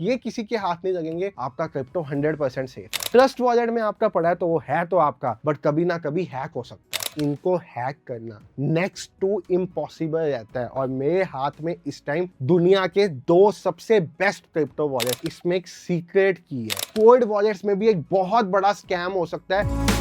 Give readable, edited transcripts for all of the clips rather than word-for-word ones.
ये किसी के हाथ नहीं लगेंगे, आपका क्रिप्टो 100% सेफ है। ट्रस्ट वॉलेट में आपका पड़ा है तो वो है तो आपका, बट कभी ना कभी हैक हो सकता है। इनको हैक करना नेक्स्ट टू इम्पॉसिबल रहता है और मेरे हाथ में इस टाइम दुनिया के 2 सबसे बेस्ट क्रिप्टो वॉलेट, इसमें एक सीक्रेट की है। कोल्ड वॉलेट्स में भी एक बहुत बड़ा स्कैम हो सकता है।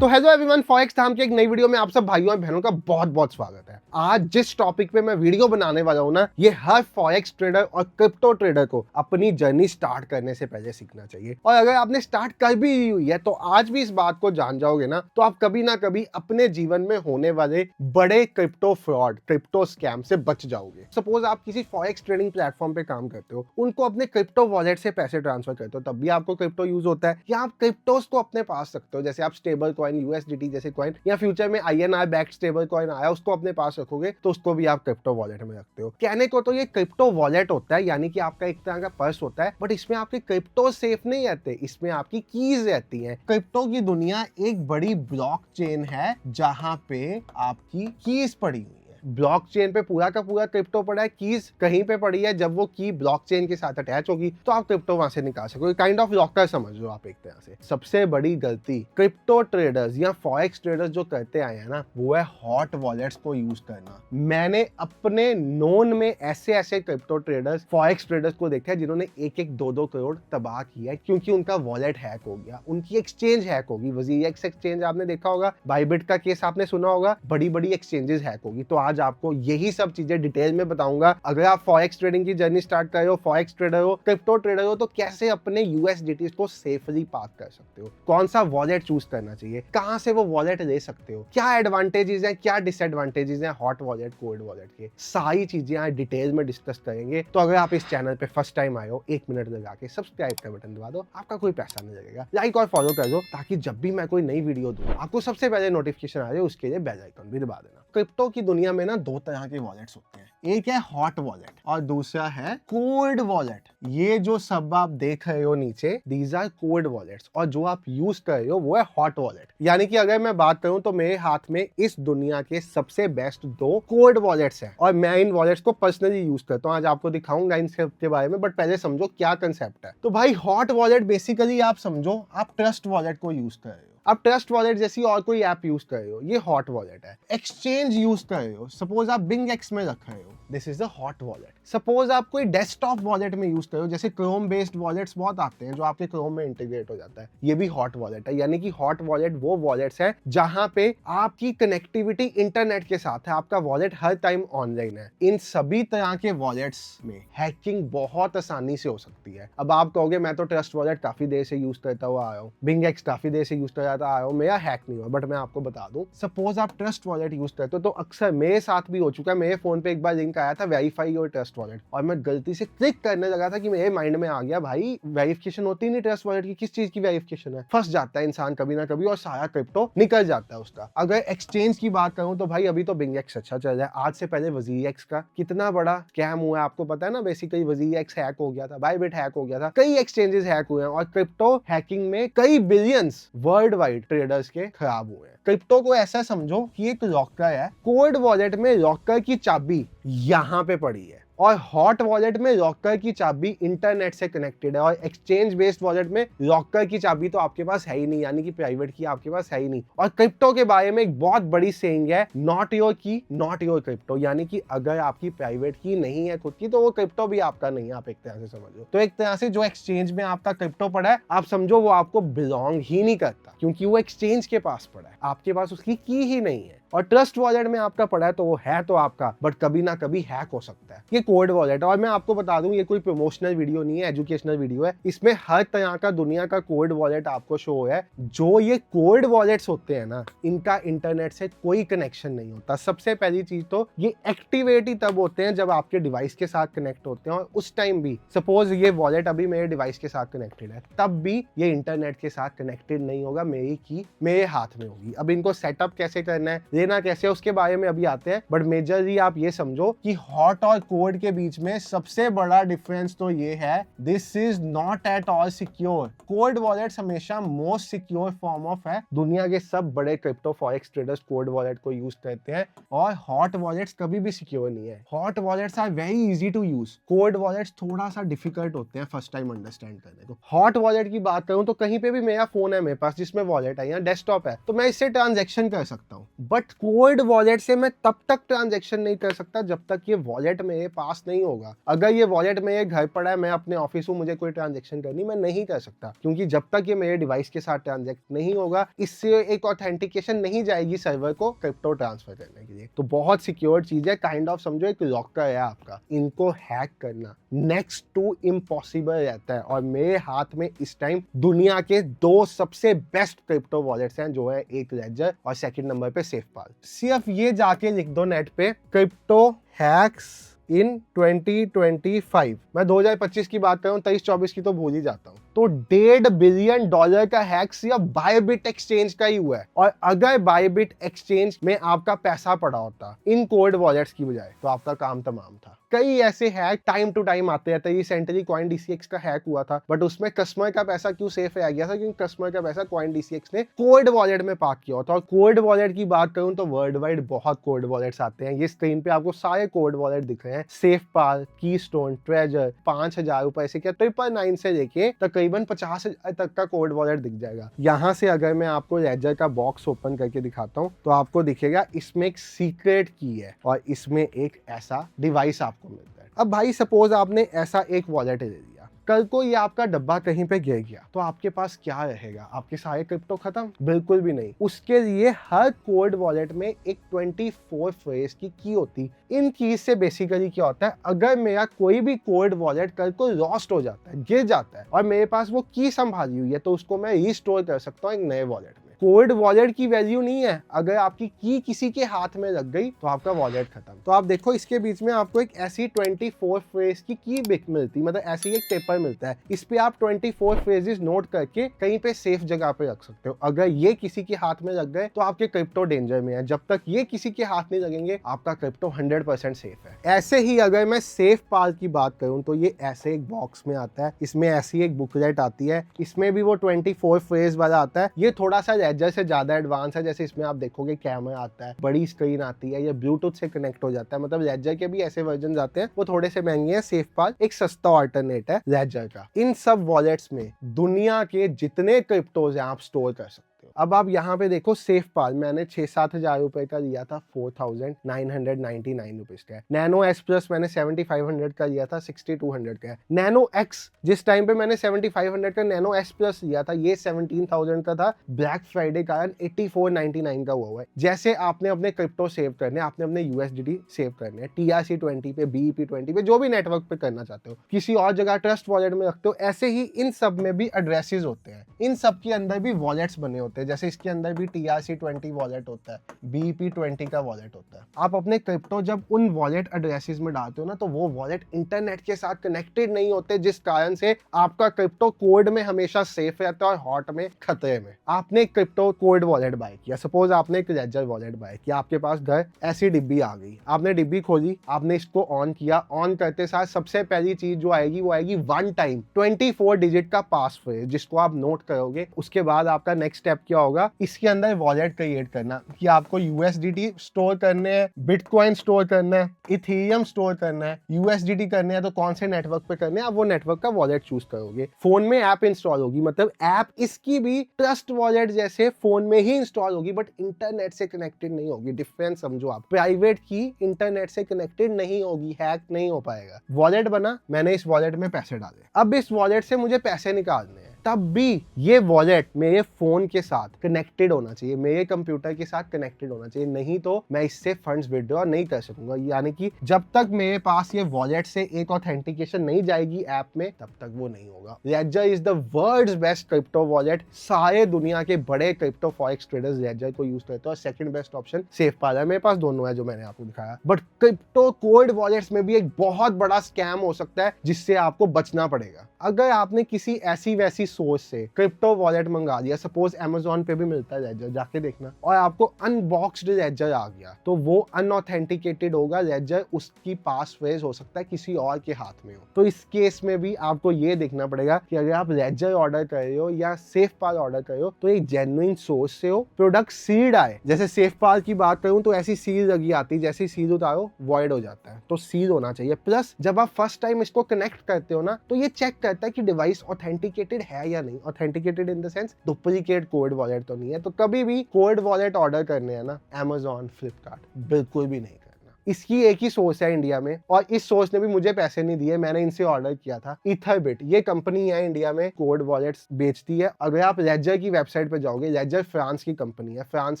तो हेलो एवरीवन, फॉरेक्स नाम की एक नई वीडियो में आप सब भाइयों और बहनों का बहुत बहुत स्वागत है। आज जिस टॉपिक पे मैं वीडियो बनाने वाला हूं ना, ये हर फॉरेक्स ट्रेडर और क्रिप्टो ट्रेडर को अपनी जर्नी स्टार्ट करने से पहले सीखना चाहिए। और अगर आपने स्टार्ट कर भी ली हुई है तो आज भी इस बात को जान जाओगे ना, तो आप कभी ना कभी अपने जीवन में होने वाले बड़े क्रिप्टो फ्रॉड, क्रिप्टो स्कैम से बच जाओगे। सपोज आप किसी फॉरेक्स ट्रेडिंग प्लेटफॉर्म पे काम करते हो, उनको अपने क्रिप्टो वॉलेट से पैसे ट्रांसफर करते हो, तब भी आपको क्रिप्टो यूज होता है। या आप क्रिप्टोस को अपने पास रखते हो, जैसे आप स्टेबल कॉइन, यूएसडीटी जैसे कॉइन, या फ्यूचर में आईएनआर बैक्ड स्टेबल कॉइन आया, उसको अपने पास रखोगे तो उसको भी आप क्रिप्टो वॉलेट में रखते हो। कहने को तो ये क्रिप्टो वॉलेट होता है, यानी कि आपका एक तरह का पर्स होता है, बट इसमें आपके क्रिप्टो सेफ नहीं रहते, इसमें आपकी कीज रहती हैं। क्रिप्टो की दुनिया एक बड़ी ब्लॉकचेन है जहां पे आपकी कीज पड़ी हुई है। ब्लॉकचेन पे पूरा का पूरा क्रिप्टो पड़ा है, कीज कहीं पे पड़ी है। जब वो की ब्लॉकचेन के साथ अटैच होगी तो आप क्रिप्टो वहां से निकाल सकोगे। काइंड ऑफ लॉकर समझ लो आप एक तरह से। सबसे बड़ी गलती क्रिप्टो ट्रेडर्स या फॉरेक्स ट्रेडर्स जो करते आए हैं ना, वो है हॉट वॉलेट्स को यूज करना। मैंने अपने नोन में ऐसे ऐसे क्रिप्टो ट्रेडर्स, फॉरेक्स ट्रेडर्स को देखा है जिन्होंने 1-1, 2-2 करोड़ तबाह किया है, क्योंकि उनका वॉलेट हैक हो गया, उनकी एक्सचेंज हैक होगी। वजीरेक्स एक्सचेंज आपने देखा होगा, बाइबिट का केस आपने सुना होगा, बड़ी बड़ी एक्सचेंजेस हैक होगी। तो आज आपको यही सब चीजें डिटेल में बताऊंगा। अगर आप फॉरेक्स ट्रेडिंग की जर्नी स्टार्ट कर रहे हो, फॉरेक्स ट्रेडर हो, क्रिप्टो ट्रेडर हो, तो कैसे अपने यूएसडीटी को सेफली पार्क कर सकते हो, कौन सा वॉलेट चूज करना चाहिए, कहां से वो वॉलेट ले सकते हो, क्या एडवांटेजेस हैं, क्या डिसएडवांटेजेस हैं हॉट वॉलेट, कोल्ड वॉलेट के, सारी चीजें आज डिटेल में डिस्कस करेंगे। तो अगर आप इस चैनल पे फर्स्ट टाइम आए हो, 1 मिनट लगा के सब्सक्राइब का बटन दबा दो, आपका कोई पैसा नहीं लगेगा। लाइक और फॉलो कर दो ताकि जब भी मैं कोई नई वीडियो दूं आपको सबसे पहले नोटिफिकेशन आ जाए। उसके लिए बेल आइकन भी दबा देना। क्रिप्टो की दुनिया में ना 2 तरह के वॉलेट्स होते हैं, एक है हॉट वॉलेट और दूसरा है कोल्ड वॉलेट। ये जो सब आप देख रहे हो नीचे, दीज आर कोल्ड वॉलेट्स, और जो आप यूज कर रहे हो वो है हॉट वॉलेट। यानी कि अगर मैं बात करूं तो मेरे हाथ में इस दुनिया के सबसे बेस्ट 2 कोल्ड वॉलेट्स हैं और मैं इन वॉलेट्स को पर्सनली यूज करता हूं। आज आपको दिखाऊंगा इनके बारे में, बट पहले समझो क्या कंसेप्ट है। तो भाई हॉट वॉलेट बेसिकली आप समझो आप ट्रस्ट वॉलेट को यूज कर रहे हो। आप ट्रस्ट वॉलेट जैसी और कोई ऐप यूज कर रहे हो, ये हॉट वॉलेट है। एक्सचेंज यूज कर रहे हो, सपोज आप बिंगएक्स में रख रहे हो, this is the hot wallet. Suppose आप कोई डेस्कटॉप वॉलेट में यूज कर रहे हो, जैसे क्रोम बेस्ड वॉलेट्स बहुत आते हैं जो आपके क्रोम में इंटीग्रेट हो जाता है, ये भी हॉट वॉलेट है। यानी कि हॉट वॉलेट वो वॉलेट्स है जहां पे आपकी कनेक्टिविटी इंटरनेट के साथ है, आपका वॉलेट हर टाइम ऑनलाइन है। इन सभी तरह के वॉलेट्स में हैकिंग बहुत आसानी से हो सकती है। अब आप कहोगे मैं तो ट्रस्ट वॉलेट काफी देर से यूज करता हुआ आया हूँ, बिंगएक्स काफी देर से यूज कर आया हूं, मेरा हैक नहीं हुआ, बट मैं आपको बता दूं, सपोज आप ट्रस्ट वॉलेट यूज करते हो तो अक्सर मेरे साथ भी हो चुका है। मेरे फोन पे एक बार लिंक आया था वेरीफाई योर ट्रस्ट वॉलेट, और मैं गलती से क्लिक करने लगा था कि मेरे माइंड में आ गया भाई वेरिफिकेशन होती नहीं ट्रस्ट वॉलेट की, किस चीज की वेरिफिकेशन है। फंस जाता है इंसान कभी ना कभी और सारा क्रिप्टो निकल जाता है उसका। अगर एक्सचेंज की बात करूं तो भाई अभी तो बिंगएक्स अच्छा चल रहा है। आज से पहले वजीरेक्स का कितना बड़ा स्कैम हुआ है आपको पता है ना। बेसिकली वजीरेक्स हैक हो गया था, बाइबिट हैक हो गया था, कई एक्सचेंजेस हैक हुए हैं और क्रिप्टो हैकिंग में कई बिलियंस वर्ल्ड वाइड ट्रेडर्स के खराब हुए हैं। क्रिप्टो को ऐसा समझो कि एक लॉकर है, कोल्ड वॉलेट में लॉकर की चाबी यहां पे पड़ी है और हॉट वॉलेट में लॉकर की चाबी इंटरनेट से कनेक्टेड है, और एक्सचेंज बेस्ड वॉलेट में लॉकर की चाबी तो आपके पास है ही नहीं, यानी कि प्राइवेट की आपके पास है ही नहीं। और क्रिप्टो के बारे में एक बहुत बड़ी सेइंग है, नॉट योर की नॉट योर क्रिप्टो, यानी कि अगर आपकी प्राइवेट की नहीं है खुद की तो वो क्रिप्टो भी आपका नहीं है, आप एक तरह से समझो। तो एक तरह से जो एक्सचेंज में आपका क्रिप्टो पड़ा है, आप समझो वो आपको बिलोंग ही नहीं करता, क्योंकि वो एक्सचेंज के पास पड़ा है, आपके पास उसकी की ही नहीं है। और ट्रस्ट वॉलेट में आपका पड़ा है तो वो है तो आपका, बट कभी ना कभी हैक हो सकता है। ये कोल्ड वॉलेट है, और मैं आपको बता दूं ये कोई प्रमोशनल वीडियो नहीं है, एजुकेशनल वीडियो है। इसमें हर तरह का दुनिया का कोल्ड वॉलेट आपको शो है। जो ये कोल्ड वॉलेट्स होते हैं ना, इनका इंटरनेट से कोई कनेक्शन नहीं होता। सबसे पहली चीज तो ये एक्टिवेट ही तब होते हैं जब आपके डिवाइस के साथ कनेक्ट होते हैं, और उस टाइम भी सपोज ये वॉलेट अभी मेरे डिवाइस के साथ कनेक्टेड है, तब भी ये इंटरनेट के साथ कनेक्टेड नहीं होगा, मेरी की मेरे हाथ में होगी। अब इनको सेटअप कैसे करना है, लेना कैसे है उसके बारे में अभी आते हैं, बट मेजरली आप ये समझो कि हॉट और कोल्ड के बीच में सबसे बड़ा डिफरेंस तो ये है, this is not at all secure. Cold wallets हमेशा मोस्ट सिक्योर फॉर्म ऑफ है, दुनिया के सब बड़े crypto forex traders cold wallet को यूज करते हैं, और हॉट वॉलेट्स कभी भी सिक्योर नहीं है। Hot wallets are very easy to use, cold wallets थोड़ा सा डिफिकल्ट होते हैं फर्स्ट टाइम अंडरस्टैंड करने को। हॉट वॉलेट की बात करूं तो कहीं पे भी मेरा फोन है मेरे पास जिसमें वॉलेट है या डेस्कटॉप है, तो मैं इससे ट्रांजैक्शन कर सकता हूं, बट कोल्ड वॉलेट से मैं तब तक ट्रांजैक्शन नहीं कर सकता जब तक ये वॉलेट मेरे पास नहीं होगा। अगर ये वॉलेट मेरे घर पड़ा है, मैं अपने ऑफिस हूं, मुझे कोई ट्रांजैक्शन करनी, मैं नहीं कर सकता, क्योंकि जब तक ये मेरे डिवाइस के साथ ट्रांजैक्ट नहीं होगा, इससे एक ऑथेंटिकेशन नहीं जाएगी सर्वर को क्रिप्टो ट्रांसफर करने के लिए। तो बहुत सिक्योर चीज है, काइंड ऑफ समझो एक लॉकर है आपका। इनको हैक करना नेक्स्ट टू इम्पॉसिबल रहता है, और मेरे हाथ में इस टाइम दुनिया के दो सबसे बेस्ट क्रिप्टो वॉलेट्स हैं, जो है एक लेडजर और सेकंड नंबर पे सेफपाल। सिर्फ ये जाके लिख दो नेट पे क्रिप्टो हैक्स इन 2025, मैं 2025 की बात कर रहा हूँ, 23-24 की तो भूल ही जाता हूँ, तो $1.5 बिलियन का हैक सिर्फ बायबिट एक्सचेंज का ही हुआ है। और अगर बायबिट एक्सचेंज में आपका पैसा पड़ा होता इन कोल्ड वॉलेट्स की बजाय, तो आपका काम तमाम था। कई ऐसे हैक टाइम टू टाइम आते रहते हैं, रिसेंटली कॉइन DCX का हैक हुआ था, बट उसमें कस्टमर का पैसा क्यों सेफ रह गया था, क्योंकि कस्टमर का पैसा कॉइन DCX ने कोल्ड वॉलेट में पार्क किया था। और कोल्ड वॉलेट की बात करूं तो वर्ल्ड वाइड बहुत कोल्ड वॉलेट्स आते हैं, ये स्क्रीन पे आपको सारे कोल्ड वॉलेट दिख रहे हैं, सेफपाल, कीस्टोन, ट्रेजर, 5,000 रुपए से क्या 999 से लेके तकरीबन 50,000 तक का कोल्ड वॉलेट दिख जाएगा। यहाँ से अगर मैं आपको लेडजर का बॉक्स ओपन करके दिखाता हूँ तो आपको दिखेगा इसमें एक सीक्रेट की है, और इसमें एक ऐसा डिवाइस आपको मिलता है। अब भाई सपोज आपने ऐसा एक वॉलेट ले लिया, कल को ये आपका डब्बा कहीं पे गिर गया, तो आपके पास क्या रहेगा? आपके सारे क्रिप्टो खत्म? बिल्कुल भी नहीं। उसके लिए हर कोल्ड वॉलेट में एक 24 फ्रेज की की होती। इन कीज से बेसिकली क्या होता है, अगर मेरा कोई भी कोल्ड वॉलेट कल को लॉस्ट हो जाता है, गिर जाता है, और मेरे पास वो की संभाली हुई है, तो उसको मैं रिस्टोर कर सकता हूँ एक नए वॉलेट में। कोल्ड वॉलेट की वैल्यू नहीं है, अगर आपकी की किसी के हाथ में लग गई तो आपका वॉलेट खत्म। तो आप देखो इसके बीच में आपको एक ऐसी 24 फ्रेज की मिलती, मतलब ऐसी एक पेपर मिलता है, इस पे आप 24 फ्रेजेस नोट करके कहीं पे सेफ जगह पे रख सकते हो। अगर ये किसी के हाथ में लग गए तो आपके क्रिप्टो डेंजर में है, जब तक ये किसी के हाथ नहीं लगेंगे आपका क्रिप्टो 100% सेफ है। ऐसे ही अगर मैं सेफपाल की बात करूं तो ये ऐसे एक बॉक्स में आता है, इसमें ऐसी एक बुकलेट आती है, इसमें भी वो 24 फ्रेज वाला आता है। ये थोड़ा सा लेडजर से ज्यादा एडवांस है, जैसे इसमें आप देखोगे कैमरा आता है, बड़ी स्क्रीन आती है, ये ब्लूटूथ से कनेक्ट हो जाता है, मतलब लेडजर के भी ऐसे वर्जन आते हैं, वो थोड़े से महंगे हैं। सेफपाल एक सस्ता ऑल्टरनेट है लेडजर का। इन सब वॉलेट्स में दुनिया के जितने क्रिप्टोज हैं आप स्टोर कर सकते हो। अब आप यहाँ पे देखो सेफपाल मैंने 6-7 हजार रुपए का लिया था, 4,999 रुपीज का है। नैनो एस प्लस मैंने 7,500 का लिया था, 6,200 का है। नैनो एक्स जिस टाइम पे मैंने 7,500 का नैनो एस प्लस लिया था, ये 17,000 का था, ब्लैक फ्राइडे कारण 8499 का हुआ है। जैसे आपने अपने क्रिप्टो सेव करने, आपने अपने USDT सेव करने हैं TRC20 पे, BEP20 पे, जो भी नेटवर्क पे करना चाहते हो, किसी और जगह ट्रस्ट वॉलेट में रखते हो, ऐसे ही इन सब में भी एड्रेसेस होते हैं, इन सब के अंदर भी वॉलेट्स बने होते हैं। जैसे इसके अंदर भी TRC20 वॉलेट होता है, BEP20 का वॉलेट होता है। आप अपने क्रिप्टो जब उन वॉलेट एड्रेसेस में डालते हो ना, तो वो वॉलेट इंटरनेट के साथ कनेक्टेड नहीं होते, जिस कारण से आपका क्रिप्टो कोड में हमेशा सेफ रहता है और हॉट में खतरे में। आपने क्रिप्टो कोड वॉलेट बाय किया, सपोज आपने एक लेडजर वॉलेट बाय किया, आपके पास घर ऐसी डिब्बी आ गई, आपने डिब्बी खोली, आपने इसको ऑन किया, ऑन करते साथ सबसे पहली चीज जो आएगी वो आएगी वन टाइम 24 डिजिट का पास फ्रेज, जिसको आप नोट करोगे। उसके बाद आपका नेक्स्ट स्टेप क्या होगा, इसके अंदर वॉलेट क्रिएट करना, कि आपको USDT स्टोर करने हैं, बिटकॉइन स्टोर करना है, इथेरियम स्टोर करना है, USDT करने हैं, तो कौन से नेटवर्क पे करने हैं, आप वो नेटवर्क का वॉलेट चूज करोगे। फोन में ऐप इंस्टॉल होगी, मतलब ऐप इसकी भी ट्रस्ट वॉलेट जैसे फोन में ही इंस्टॉल होगी, बट इंटरनेट से कनेक्टेड नहीं होगी। डिफरेंस समझो आप, प्राइवेट की इंटरनेट से कनेक्टेड नहीं होगी, हैक नहीं हो पाएगा। वॉलेट बना, मैंने इस वॉलेट में पैसे डाले, अब इस वॉलेट से मुझे पैसे निकालने हैं, तब भी ये वॉलेट मेरे फोन के साथ कनेक्टेड होना चाहिए, मेरे कंप्यूटर के साथ कनेक्टेड होना चाहिए, नहीं तो मैं इससे फंड्स विथड्रॉ नहीं कर सकूंगा। यानी कि जब तक मेरे पास ये वॉलेट से एक ऑथेंटिकेशन नहीं जाएगी ऐप में, तब तक वो नहीं होगा। Ledger is the world's best crypto wallet. सारे दुनिया के बड़े क्रिप्टो फॉरेक्स ट्रेडर्स लेडजर को यूज करते हैं, और सेकंड बेस्ट ऑप्शन सेफपाल है। मेरे पास दोनों है जो मैंने आपको दिखाया, बट क्रिप्टो कोल्ड वॉलेट्स में भी एक बहुत बड़ा स्कैम हो सकता है जिससे आपको बचना पड़ेगा। अगर आपने किसी ऐसी वैसी सोर्स से क्रिप्टो वॉलेट मंगा दिया, सपोज अमेजोन पे भी मिलता है लेजर, जाके देखना, और आपको अनबॉक्स्ड लेजर आ गया, तो वो अनऑथेंटिकेटेड होगा लेजर, उसकी पास फ्रेज हो सकता है किसी और के हाथ में हो। तो इस केस में भी आपको ये देखना पड़ेगा कि अगर आप लेजर ऑर्डर कर रहे हो या सेफपाल ऑर्डर कर रहे हो तो एक जेन्युइन सोर्स से हो, प्रोडक्ट सील्ड आए। जैसे सेफपाल की बात करूं तो ऐसी सील लगी आती है, जैसे सील उतारो वॉइड हो जाता है, तो सील होना चाहिए। प्लस जब आप फर्स्ट टाइम इसको कनेक्ट करते हो ना, तो ये चेक करता है कि डिवाइस ऑथेंटिकेटेड है या नहीं। Authenticated in the sense duplicate code wallet तो नहीं है। तो कभी भी कोड वॉलेट ऑर्डर करने हैं ना अमेजॉन, फ्लिपकार्ट, बिल्कुल भी नहीं करना। इसकी एक ही सोर्स है इंडिया में, और इस सोर्स ने भी मुझे पैसे नहीं दिए, मैंने इनसे ऑर्डर किया था। इथरबिट ये कंपनी है इंडिया में, कोड वॉलेट्स बेचती है। अगर आप लेजर की वेबसाइट पे जाओगे, लेजर फ्रांस की कंपनी है, फ्रांस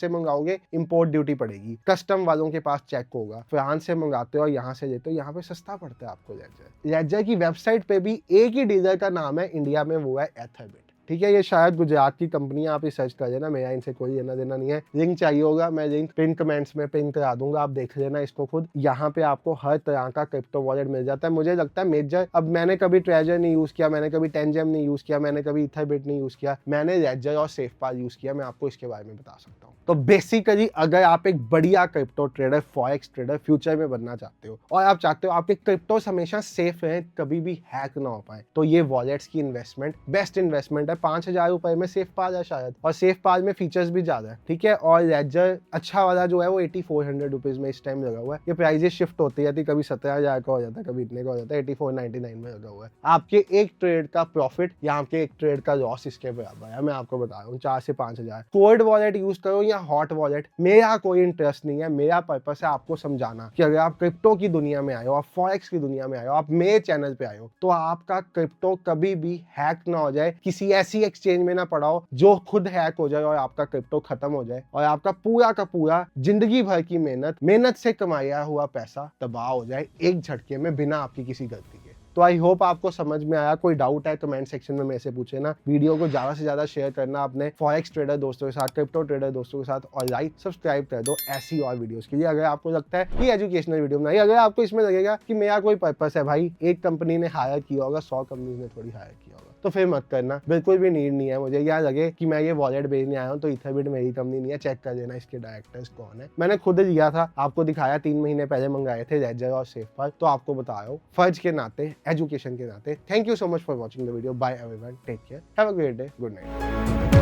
से मंगाओगे इंपोर्ट ड्यूटी पड़ेगी, कस्टम वालों के पास चेक होगा, फ्रांस से मंगाते हो और यहाँ से लेते हो, यहाँ पे सस्ता पड़ता है आपको लेजर। लेजर की वेबसाइट पे भी एक ही डीलर का नाम है इंडिया में, वो है इथरबिट। ठीक है, ये शायद गुजरात की कंपनी है, आप रिसर्च कर लेना, मेरा इनसे कोई लेना देना नहीं है। लिंक चाहिए होगा, मैं लिंक पिन कमेंट्स में पिन करा दूंगा, आप देख लेना इसको खुद। यहाँ पे आपको हर तरह का क्रिप्टो वॉलेट मिल जाता है। मुझे लगता है मेजर, अब मैंने कभी ट्रेजर नहीं यूज किया, मैंने कभी टेंजेम नहीं यूज किया, मैंने कभी इथरबिट नहीं यूज किया, मैंने लेजर और सेफपाल यूज किया, मैं आपको इसके बारे में बता सकता हूँ। तो बेसिकली अगर आप एक बढ़िया crypto trader, forex trader future में बनना चाहते हो और आप चाहते हो आपके क्रिप्टोस हमेशा सेफ रहें, कभी भी हैक ना हो पाए, तो ये वॉलेट्स की इन्वेस्टमेंट बेस्ट इन्वेस्टमेंट है। 5,000 रुपए में सेफपाल है शायद, और सेफपाल में फीचर्स भी ज्यादा है। ठीक है, और लेजर अच्छा वाला जो है वो 8400 रुपीज में इस टाइम लगा हुआ है। ये प्राइजेस शिफ्ट होती रहती, कभी 17,000 का हो जाता है, कभी इतने का हो जाता है, 8499 में लगा हुआ है। आपके एक ट्रेड का प्रॉफिट या आपके एक ट्रेड का लॉस इसके बराबर है, मैं आपको बता रहा हूँ, 4 से 5,000। कोल्ड वॉलेट यूज करो या हॉट वॉलेट, मेरा कोई इंटरेस्ट नहीं है। मेरा पर्पस है आपको समझाना कि अगर आप क्रिप्टो की दुनिया में आए हो, आप फॉरेक्स की दुनिया में आए हो, आप मेरे चैनल पे आए हो, तो आपका क्रिप्टो कभी भी हैक ना हो जाए, किसी ऐसी एक्सचेंज में ना पड़ाओ जो खुद हैक हो जाए और आपका क्रिप्टो खत्म हो जाए और आपका पूरा का पूरा जिंदगी भर की मेहनत से कमाया हुआ पैसा तबाह हो जाए एक झटके में, बिना आपकी किसी गलती के। तो आई होप आपको समझ में आया। कोई डाउट है कमेंट सेक्शन में मेरे से पूछे ना। वीडियो को ज्यादा से ज्यादा शेयर करना अपने फॉरेक्स ट्रेडर दोस्तों के साथ, क्रिप्टो ट्रेडर दोस्तों के साथ, और लाइक सब्सक्राइब कर दो ऐसी और वीडियोस के लिए। अगर आपको लगता है कि एजुकेशनल वीडियो बनाई, अगर आपको इसमें लगेगा कि मेरा कोई पर्पस है, भाई एक कंपनी ने हायर किया होगा, 100 कंपनी ने थोड़ी हायर किया होगा, तो फिर मत करना, बिल्कुल भी नीड नहीं है मुझे। यहाँ लगे कि मैं ये वॉलेट भेजने आया हूँ तो इथरबिट मेरी कंपनी नहीं है, चेक कर लेना इसके डायरेक्टर्स कौन है। मैंने खुद लिया था, आपको दिखाया, 3 महीने पहले मंगाए थे लेजर और सेफपाल, तो आपको बता रहा हूँ फर्ज के नाते, एजुकेशन के नाते। Thank you so much for watching the video. Bye everyone, take care, have a great day, good night.